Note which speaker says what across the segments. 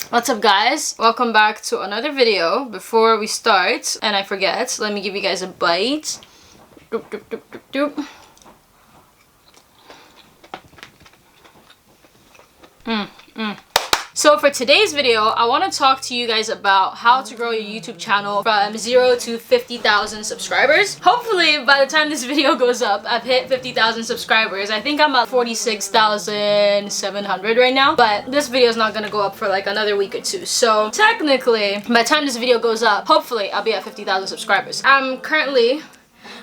Speaker 1: What's up, guys? Welcome back to another video. Before we start, and I forget, let me give you guys a bite. Doop, doop, doop, doop, doop. So for today's video, I want to talk to you guys about how to grow your YouTube channel from 0 to 50,000 subscribers. Hopefully, by the time this video goes up, I've hit 50,000 subscribers. I think I'm at 46,700 right now, but this video is not going to go up for like another week or two. So technically, by the time this video goes up, hopefully I'll be at 50,000 subscribers. I'm currently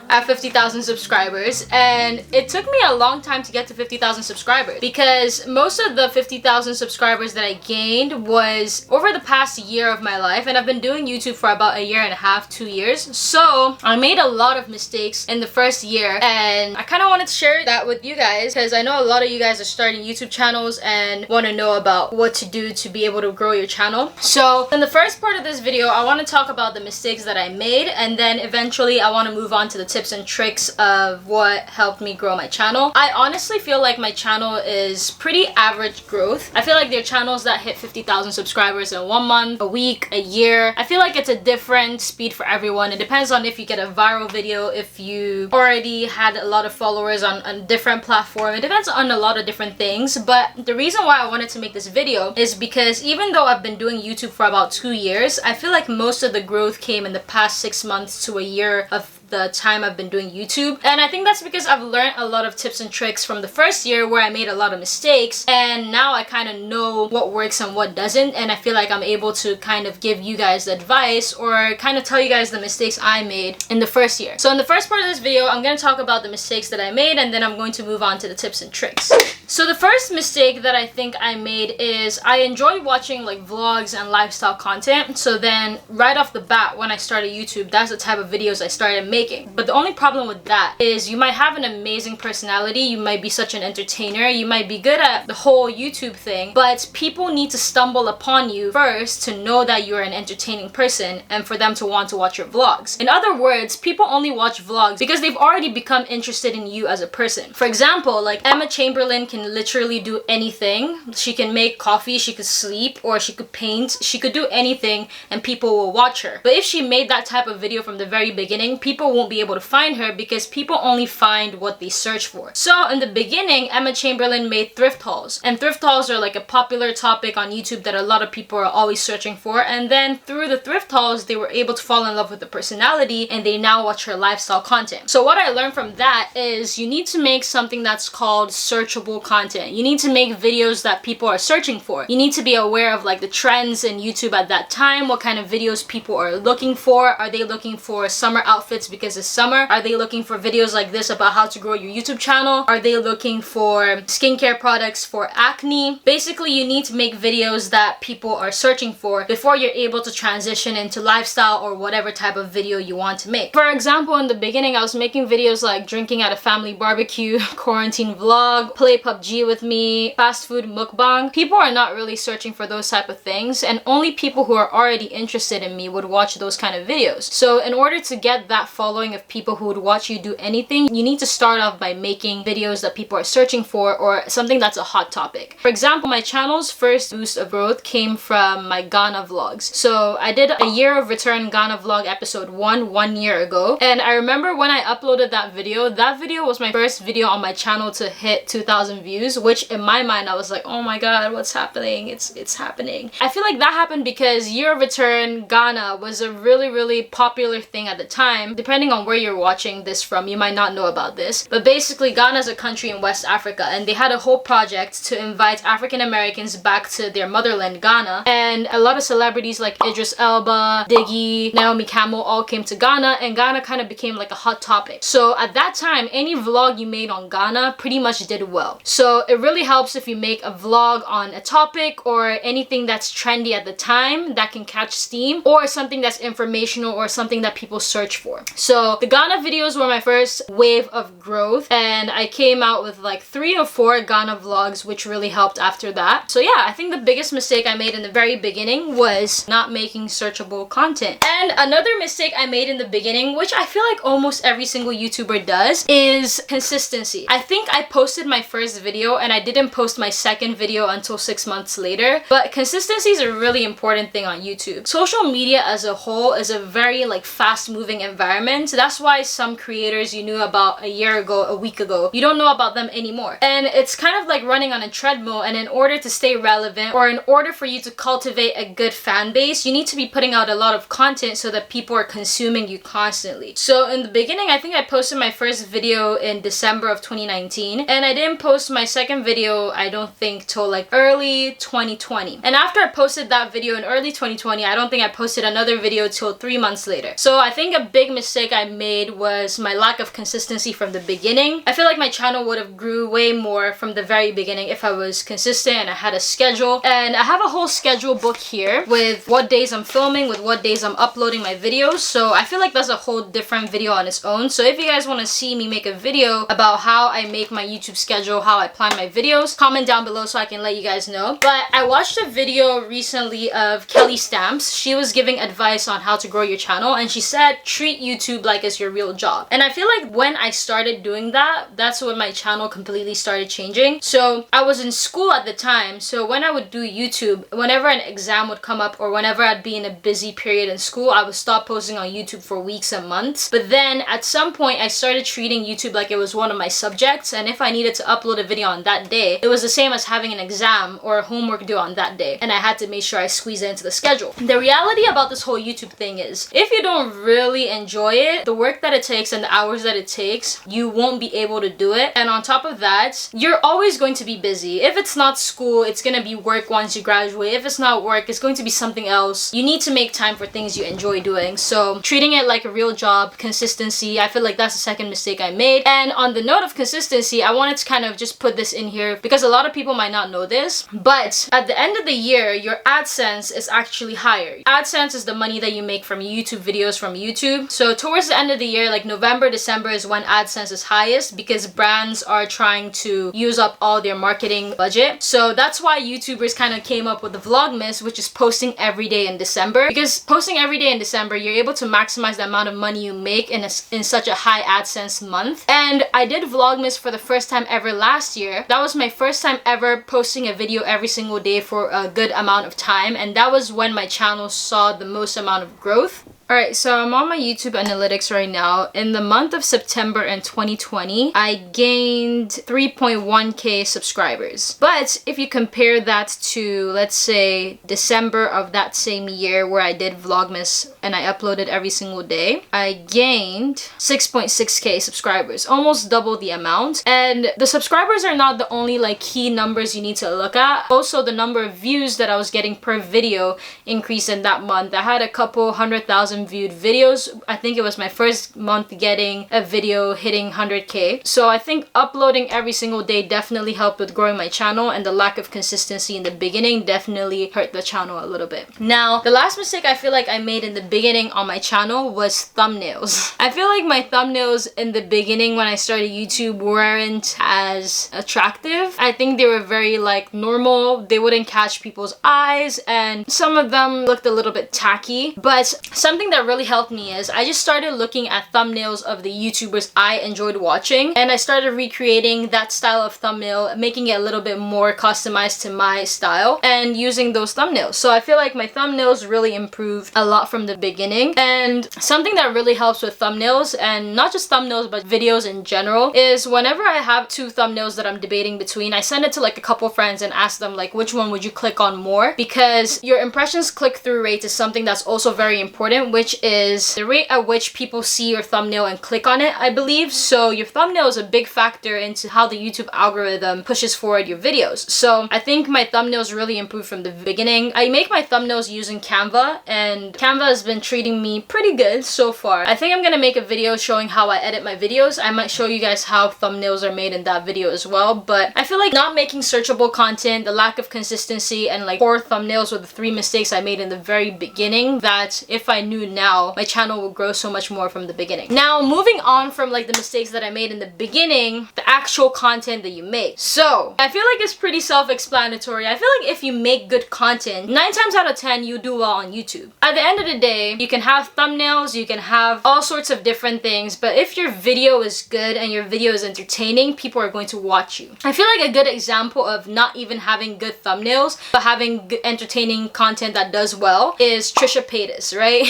Speaker 1: at 50,000 subscribers, and it took me a long time to get to 50,000 subscribers because most of the 50,000 subscribers that I gained was over the past year of my life, and I've been doing YouTube for about a year and a half, 2 years. So I made a lot of mistakes in the first year, and I kind of wanted to share that with you guys because I know a lot of you guys are starting YouTube channels and want to know about what to do to be able to grow your channel. So in the first part of this video, I want to talk about the mistakes that I made, and then eventually I want to move on to the tips and tricks of what helped me grow my channel. I honestly feel like my channel is pretty average growth. I feel like there are channels that hit 50,000 subscribers in 1 month, a week, a year. I feel like it's a different speed for everyone. It depends on if you get a viral video, if you already had a lot of followers on a different platform. It depends on a lot of different things, but the reason why I wanted to make this video is because even though I've been doing YouTube for about 2 years, I feel like most of the growth came in the past 6 months to a year of the time I've been doing YouTube. And I think that's because I've learned a lot of tips and tricks from the first year where I made a lot of mistakes, and now I kind of know what works and what doesn't, and I feel like I'm able to kind of give you guys advice or kind of tell you guys the mistakes I made in the first year. So in the first part of this video, I'm going to talk about the mistakes that I made, and then I'm going to move on to the tips and tricks. So the first mistake that I think I made is I enjoy watching like vlogs and lifestyle content. So then right off the bat when I started YouTube, that's the type of videos I started making. But the only problem with that is you might have an amazing personality, you might be such an entertainer, you might be good at the whole YouTube thing, but people need to stumble upon you first to know that you're an entertaining person and for them to want to watch your vlogs. In other words, people only watch vlogs because they've already become interested in you as a person. For example, like Emma Chamberlain can literally do anything. She can make coffee, she could sleep, or she could paint, she could do anything and people will watch her. But if she made that type of video from the very beginning, people won't be able to find her because people only find what they search for. So in the beginning, Emma Chamberlain made thrift hauls, and thrift hauls are like a popular topic on YouTube that a lot of people are always searching for, and then through the thrift hauls they were able to fall in love with the personality and they now watch her lifestyle content. So what I learned from that is you need to make something that's called searchable content. You need to make videos that people are searching for. You need to be aware of like the trends in YouTube at that time, what kind of videos people are looking for. Are they looking for summer outfits because it's summer? Are they looking for videos like this about how to grow your YouTube channel? Are they looking for skincare products for acne? Basically, you need to make videos that people are searching for before you're able to transition into lifestyle or whatever type of video you want to make. For example, in the beginning, I was making videos like drinking at a family barbecue, quarantine vlog, play PUBG with me, fast food mukbang. People are not really searching for those type of things, and only people who are already interested in me would watch those kind of videos. So in order to get that following of people who would watch you do anything, you need to start off by making videos that people are searching for or something that's a hot topic. For example, my channel's first boost of growth came from my Ghana vlogs. So I did a year of return Ghana vlog episode 1 year ago, and I remember when I uploaded that video was my first video on my channel to hit 2,000 views, which in my mind I was like, oh my god, what's happening? It's happening. I feel like that happened because year of return Ghana was a really popular thing at the time. Depending on where you're watching this from, you might not know about this, but basically Ghana is a country in West Africa, and they had a whole project to invite African Americans back to their motherland Ghana, and a lot of celebrities like Idris Elba, Diggy, Naomi Campbell all came to Ghana, and Ghana kind of became like a hot topic. So at that time, any vlog you made on Ghana pretty much did well. So it really helps if you make a vlog on a topic or anything that's trendy at the time that can catch steam, or something that's informational or something that people search for. So the Ghana videos were my first wave of growth, and I came out with like 3 or 4 Ghana vlogs, which really helped after that. So yeah, I think the biggest mistake I made in the very beginning was not making searchable content. And another mistake I made in the beginning, which I feel like almost every single YouTuber does, is consistency. I think I posted my first video and I didn't post my second video until 6 months later. But consistency is a really important thing on YouTube. Social media as a whole is a very like fast moving environment. That's why some creators you knew about a year ago, a week ago, you don't know about them anymore. And it's kind of like running on a treadmill, and in order to stay relevant, or in order for you to cultivate a good fan base, you need to be putting out a lot of content so that people are consuming you constantly. So in the beginning, I think I posted my first video in December of 2019, and I didn't post my second video, I don't think, till like early 2020. And after I posted that video in early 2020, I don't think I posted another video till 3 months later. So I think a big mistake I made was my lack of consistency from the beginning. I feel like my channel would have grew way more from the very beginning if I was consistent and I had a schedule. And I have a whole schedule book here with what days I'm filming, with what days I'm uploading my videos. So I feel like that's a whole different video on its own. So if you guys want to see me make a video about how I make my YouTube schedule, how I plan my videos, comment down below so I can let you guys know. But I watched a video recently of Kelly Stamps. She was giving advice on how to grow your channel, and she said treat YouTube like it's your real job. And I feel like when I started doing that, that's when my channel completely started changing. So I was in school at the time, so when I would do YouTube, whenever an exam would come up or whenever I'd be in a busy period in school, I would stop posting on YouTube for weeks and months. But then at some point I started treating YouTube like it was one of my subjects, and if I needed to upload a video on that day, it was the same as having an exam or a homework due on that day, and I had to make sure I squeeze it into the schedule. The reality about this whole YouTube thing is, if you don't really enjoy it, the work that it takes and the hours that it takes, you won't be able to do it. And on top of that, you're always going to be busy. If it's not school, it's gonna be work once you graduate. If it's not work, it's going to be something else. You need to make time for things you enjoy doing. So treating it like a real job, consistency, I feel like that's the second mistake I made. And on the note of consistency, I wanted to kind of just put this in here because a lot of people might not know this, but at the end of the year, your AdSense is actually higher. AdSense is the money that you make from YouTube videos from YouTube. So towards the end of the year, like November, December is when AdSense is highest because brands are trying to use up all their marketing budget. So that's why YouTubers kind of came up with the Vlogmas, which is posting every day in December. Because posting every day in December, you're able to maximize the amount of money you make in such a high AdSense month. And I did Vlogmas for the first time ever last year. That was my first time ever posting a video every single day for a good amount of time, and that was when my channel saw the most amount of growth. Alright, so I'm on my YouTube analytics right now. In the month of September in 2020, I gained 3.1k subscribers. But if you compare that to, let's say, December of that same year where I did Vlogmas and I uploaded every single day, I gained 6.6k subscribers, almost double the amount. And the subscribers are not the only like key numbers you need to look at. Also, the number of views that I was getting per video increased in that month. I had a couple 100,000 viewed videos. I think it was my first month getting a video hitting 100k. So I think uploading every single day definitely helped with growing my channel, and the lack of consistency in the beginning definitely hurt the channel a little bit. Now, the last mistake I feel like I made in the beginning on my channel was thumbnails. I feel like my thumbnails in the beginning when I started YouTube weren't as attractive. I think they were very like normal. They wouldn't catch people's eyes, and some of them looked a little bit tacky. But something that really helped me is I just started looking at thumbnails of the YouTubers I enjoyed watching, and I started recreating that style of thumbnail, making it a little bit more customized to my style and using those thumbnails. So I feel like my thumbnails really improved a lot from the beginning. And something that really helps with thumbnails, and not just thumbnails but videos in general, is whenever I have two thumbnails that I'm debating between, I send it to like a couple friends and ask them like which one would you click on more, because your impressions click-through rate is something that's also very important, which is the rate at which people see your thumbnail and click on it, I believe. So your thumbnail is a big factor into how the YouTube algorithm pushes forward your videos. So I think my thumbnails really improved from the beginning. I make my thumbnails using Canva, and Canva has been treating me pretty good so far. I think I'm gonna make a video showing how I edit my videos. I might show you guys how thumbnails are made in that video as well. But I feel like not making searchable content, the lack of consistency, and like poor thumbnails were the three mistakes I made in the very beginning that if I knew do now, my channel will grow so much more from the beginning. Now, moving on from like the mistakes that I made in the beginning, the actual content that you make. So I feel like it's pretty self-explanatory. I feel like if you make good content, 9 times out of 10 you do well on YouTube. At the end of the day, you can have thumbnails, you can have all sorts of different things, but if your video is good and your video is entertaining, people are going to watch you. I feel like a good example of not even having good thumbnails but having good, entertaining content that does well is Trisha Paytas, right?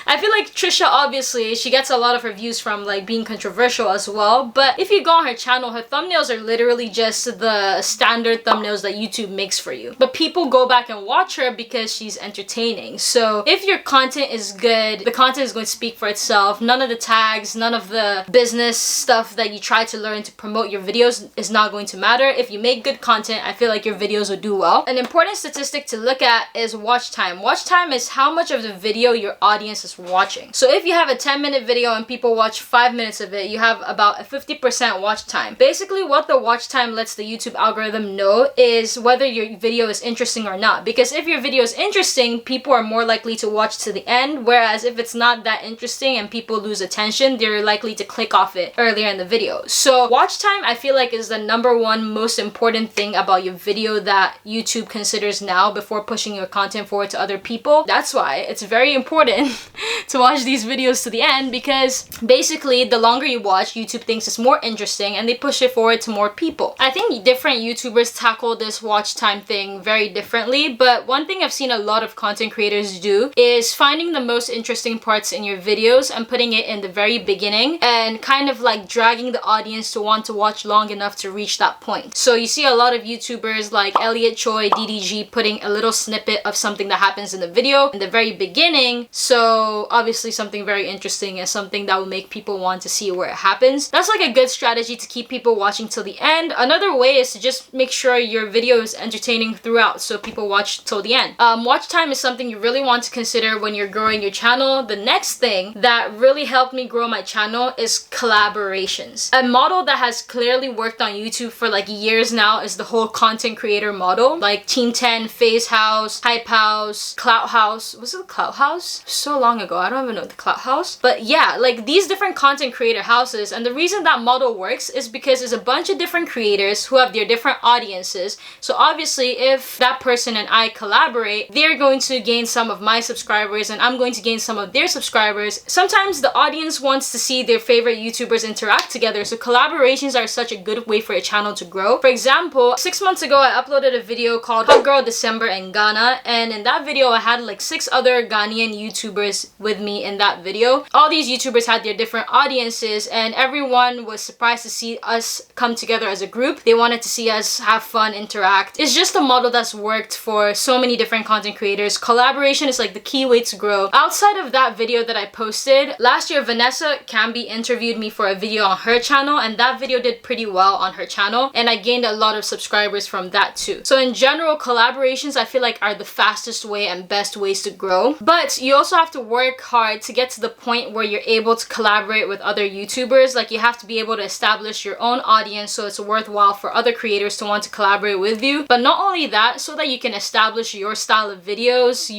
Speaker 1: I feel like Trisha, obviously she gets a lot of her views from like being controversial as well, but if you go on her channel, her thumbnails are literally just the standard thumbnails that YouTube makes for you, but people go back and watch her because she's entertaining. So if your content is good, the content is going to speak for itself. None of the tags, none of the business stuff that you try to learn to promote your videos is not going to matter. If you make good content, I feel like your videos will do well. An important statistic to look at is watch time. Watch time is how much of the video your audience is watching. So if you have a 10-minute video and people watch 5 minutes of it, you have about a 50% watch time. Basically, what the watch time lets the YouTube algorithm know is whether your video is interesting or not. Because if your video is interesting, people are more likely to watch to the end, whereas if it's not that interesting and people lose attention, they're likely to click off it earlier in the video. So watch time, I feel like, is the #1 most important thing about your video that YouTube considers now before pushing your content forward to other people. That's why it's very important to watch these videos to the end, because basically the longer you watch, YouTube thinks it's more interesting and they push it forward to more people. I think different YouTubers tackle this watch time thing very differently, but one thing I've seen a lot of content creators do is finding the most interesting parts in your videos and putting it in the very beginning and kind of like dragging the audience to want to watch long enough to reach that point. So you see a lot of YouTubers like Elliot Choi, DDG, putting a little snippet of something that happens in the video in the very beginning. So obviously something very interesting and something that will make people want to see where it happens. That's like a good strategy to keep people watching till the end. Another way is to just make sure your video is entertaining throughout so people watch till the end. Watch time is something you really want to consider when you're growing your channel. The next thing that really helped me grow my channel is collaborations. A model that has clearly worked on YouTube for like years now is the whole content creator model, like Team 10, Phase House, Hype House, Clout House. Was it Clout House? So long ago, I don't even know the Clout House. But yeah, like these different content creator houses, and the reason that model works is because there's a bunch of different creators who have their different audiences. So obviously if that person and I collaborate, they're going to gain some of my subscribers and I'm going to gain some of their subscribers. Sometimes the audience wants to see their favorite YouTubers interact together, so collaborations are such a good way for a channel to grow. For example, 6 months ago I uploaded a video called Hot Girl December in Ghana, and in that video I had like 6 other Ghanaian YouTubers with me in that video. All these YouTubers had their different audiences and everyone was surprised to see us come together as a group. They wanted to see us have fun, interact. It's just a model that's worked for so many different content creators. Collaboration is like the key way to grow. Outside of that video that I posted, last year Vanessa Camby interviewed me for a video on her channel, and that video did pretty well on her channel and I gained a lot of subscribers from that too. So in general, collaborations I feel like are the fastest way and best ways to grow, but you also have to work hard to get to the point where you're able to collaborate with other YouTubers. Like you have to be able to establish your own audience so it's worthwhile for other creators to want to collaborate with you. But not only that, so that you can establish your style of videos,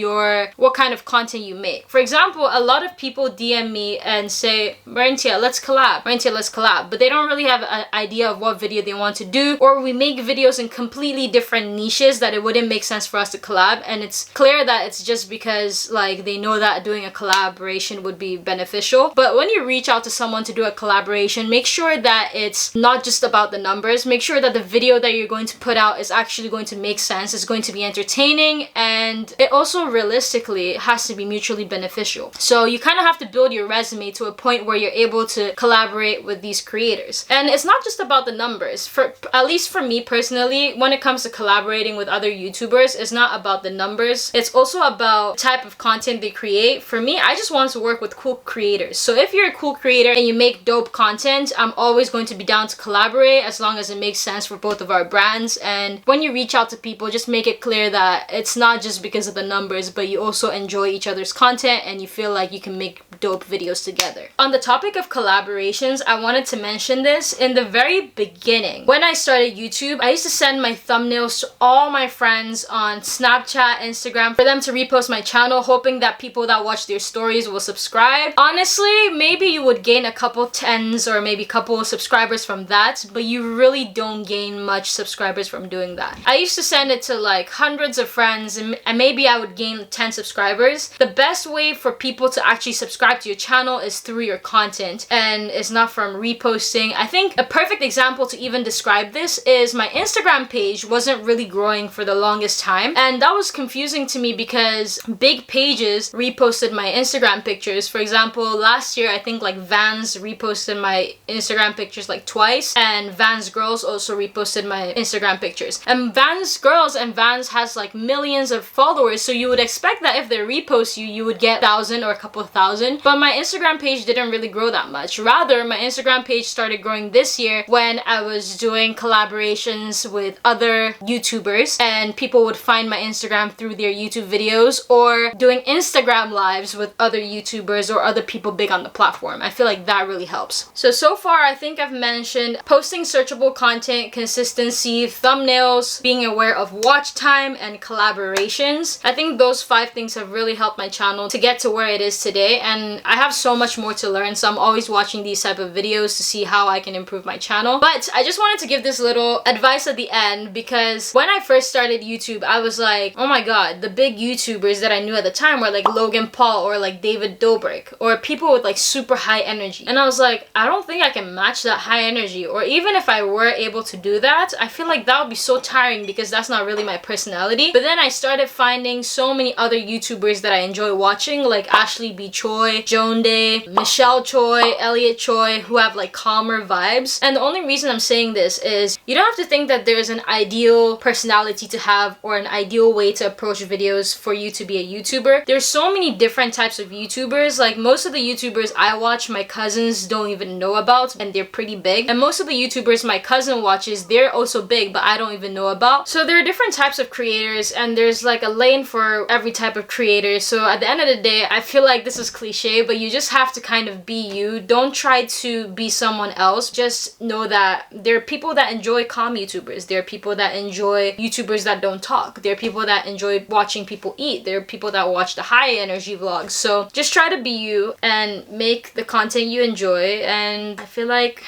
Speaker 1: what kind of content you make. For example, a lot of people DM me and say, Marintia, let's collab. Marintia, let's collab. But they don't really have an idea of what video they want to do, or we make videos in completely different niches that it wouldn't make sense for us to collab. And it's clear that it's just because like they know that doing a collaboration would be beneficial. But when you reach out to someone to do a collaboration, make sure that it's not just about the numbers. Make sure that the video that you're going to put out is actually going to make sense, it's going to be entertaining, and it also realistically has to be mutually beneficial. So you kind of have to build your resume to a point where you're able to collaborate with these creators. And it's not just about the numbers. For at least for me personally, when it comes to collaborating with other YouTubers, it's not about the numbers. It's also about the type of content they create. For me, I just want to work with cool creators. So if you're a cool creator and you make dope content, I'm always going to be down to collaborate as long as it makes sense for both of our brands. And when you reach out to people, just make it clear that it's not just because of the numbers, but you also enjoy each other's content and you feel like you can make dope videos together. On the topic of collaborations, I wanted to mention this. In the very beginning, when I started YouTube, I used to send my thumbnails to all my friends on Snapchat, Instagram, for them to repost my channel, hoping that people that watch their stories will subscribe. Honestly, maybe you would gain a couple tens or maybe couple subscribers from that, but you really don't gain much subscribers from doing that. I used to send it to like hundreds of friends and maybe I would gain 10 subscribers. The best way for people to actually subscribe to your channel is through your content, and it's not from reposting. I think a perfect example to even describe this is my Instagram page wasn't really growing for the longest time, and that was confusing to me because big pages reposted my Instagram pictures. For example, last year I think like Vans reposted my Instagram pictures like twice, and Vans Girls also reposted my Instagram pictures. And Vans Girls and Vans has like millions of followers, so you would expect that if they repost you would get 1,000 or a couple of thousand. But my Instagram page didn't really grow that much. Rather, my Instagram page started growing this year when I was doing collaborations with other YouTubers, and people would find my Instagram through their YouTube videos, or doing Instagram lives with other YouTubers or other people big on the platform. I feel like that really helps. So far I think I've mentioned posting searchable content, consistency, thumbnails, being aware of watch time, and collaborations. I think those 5 things have really helped my channel to get to where it is today, and I have so much more to learn, so I'm always watching these type of videos to see how I can improve my channel. But I just wanted to give this little advice at the end, because when I first started YouTube I was like, oh my god, the big YouTubers that I knew at the time were like Logan Paul or like David Dobrik, or people with like super high energy, and I was like, I don't think I can match that high energy, or even if I were able to do that, I feel like that would be so tiring because that's not really my personality. But then I started finding so many other YouTubers that I enjoy watching, like Ashley B. Choi, Joan Day, Michelle Choi, Elliot Choi, who have like calmer vibes. And the only reason I'm saying this is you don't have to think that there's an ideal personality to have or an ideal way to approach videos for you to be a YouTuber. There's so many different types of YouTubers. Like most of the YouTubers I watch, my cousins don't even know about, and they're pretty big. And most of the YouTubers my cousin watches, they're also big, but I don't even know about. So there are different types of creators, and there's like a lane for every type of creator. So at the end of the day, I feel like this is cliche, but you just have to kind of be you. Don't try to be someone else. Just know that there are people that enjoy calm YouTubers. There are people that enjoy YouTubers that don't talk. There are people that enjoy watching people eat. There are people that watch the high energy vlogs. So just try to be you and make the content you enjoy, and I feel like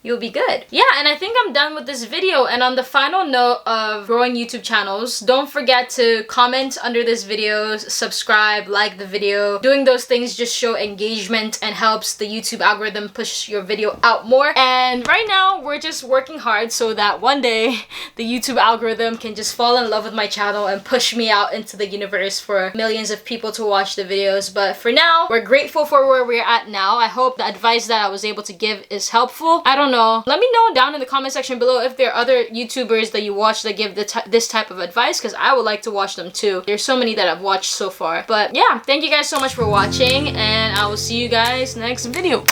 Speaker 1: you'll be good. Yeah, and I think I'm done with this video. And on the final note of growing YouTube channels, don't forget to comment under this video, subscribe, like the video. Doing those things just show engagement and helps the YouTube algorithm push your video out more. And right now we're just working hard so that one day the YouTube algorithm can just fall in love with my channel and push me out into the universe for millions of people to watch the videos. But for now, we're grateful for where we're at now. I hope the advice that I was able to give is helpful. I don't know. Let me know down in the comment section below if there are other YouTubers that you watch that give this type of advice, because I would like to watch them too. There's so many that I've watched so far. But yeah, thank you guys so much for watching, and I will see you guys next video.